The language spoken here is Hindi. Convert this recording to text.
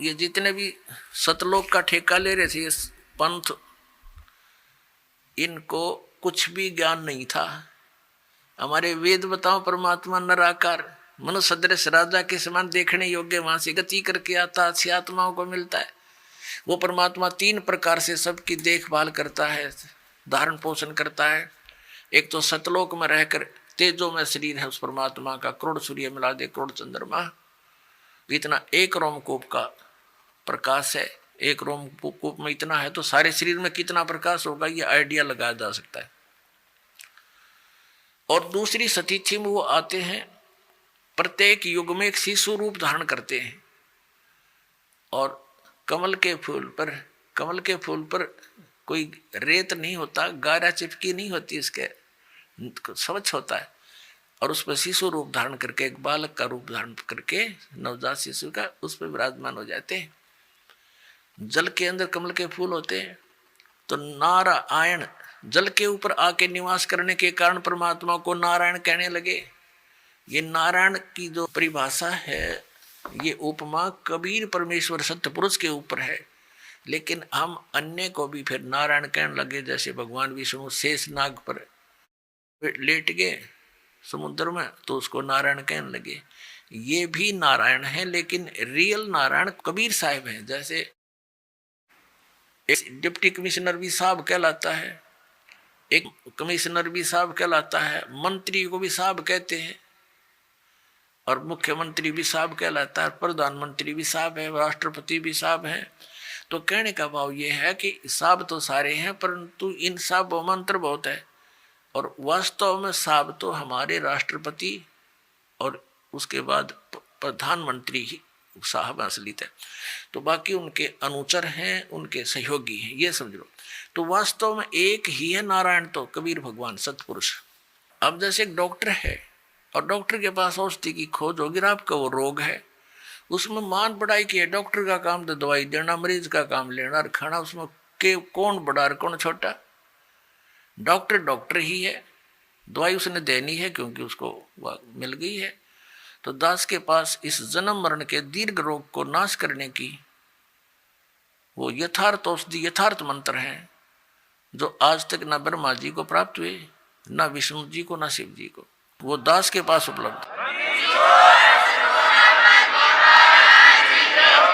ये जितने भी सतलोक का ठेका ले रहे थे ये पंथ, इनको कुछ भी ज्ञान नहीं था। हमारे वेद बताओ परमात्मा निराकार मनुष्य सदृश राजा के समान देखने योग्य, वहां से गति करके आता अच्छी आत्माओं को मिलता है। वो परमात्मा 3 प्रकार से सबकी देखभाल करता है, धारण पोषण करता है। एक तो सतलोक में रहकर तेजो में शरीर है उस परमात्मा का, करोड़ सूर्य मिला दे करोड़ चंद्रमा, इतना एक रोमकूप का प्रकाश है। एक रोमकूप में इतना है तो सारे शरीर में कितना प्रकाश होगा ये आइडिया लगाया जा सकता है। और दूसरी सतीथि में वो आते हैं, प्रत्येक युग में एक शिशु रूप धारण करते हैं। और कमल के फूल पर कोई रेत नहीं होता, गारा चिपकी नहीं होती, इसके स्वच्छ होता है। और उस पर शिशु रूप धारण करके, एक बालक का रूप धारण करके, नवजात शिशु का, उस पर विराजमान हो जाते हैं। जल के अंदर कमल के फूल होते हैं। तो नारायण जल के ऊपर आके निवास करने के कारण परमात्मा को नारायण कहने लगे। ये नारायण की जो परिभाषा है, ये उपमा कबीर परमेश्वर सत्य पुरुष के ऊपर है। लेकिन हम अन्य को भी फिर नारायण कहने लगे। जैसे भगवान विष्णु शेष नाग पर लेट गए समुद्र में तो उसको नारायण कहने लगे। ये भी नारायण है, लेकिन रियल नारायण कबीर साहब हैं। जैसे एक डिप्टी कमिश्नर भी साहब कहलाता है, एक कमिश्नर भी साहब कहलाता है, मंत्री को भी साहब कहते हैं, और मुख्यमंत्री भी साहब कहलाता है, प्रधानमंत्री भी साहब है, राष्ट्रपति भी साहब है। तो कहने का भाव ये है कि साहब तो सारे हैं, परंतु इन साहबों में अंतर बहुत है। और वास्तव में साहब तो हमारे राष्ट्रपति और उसके बाद प्रधानमंत्री ही साहब असलियत है। तो बाकी उनके अनुचर हैं, उनके सहयोगी हैं, ये समझ लो। तो वास्तव में एक ही है नारायण, तो कबीर भगवान सतपुरुष। अब जैसे एक डॉक्टर है और डॉक्टर के पास औषधि की खोज होगी, आपका वो रोग है, उसमें मान बढ़ाई की है। डॉक्टर का काम तो दवाई देना, मरीज का काम लेना और खाना। उसमें के कौन बड़ा और कौन छोटा? डॉक्टर ही है, दवाई उसने देनी है क्योंकि उसको मिल गई है। तो दास के पास इस जन्म मरण के दीर्घ रोग को नाश करने की वो यथार्थ औषधि, यथार्थ मंत्र हैं, जो आज तक न ब्रह्मा जी को प्राप्त हुए, न विष्णु जी को, न शिव जी को। वो दास के पास उपलब्ध।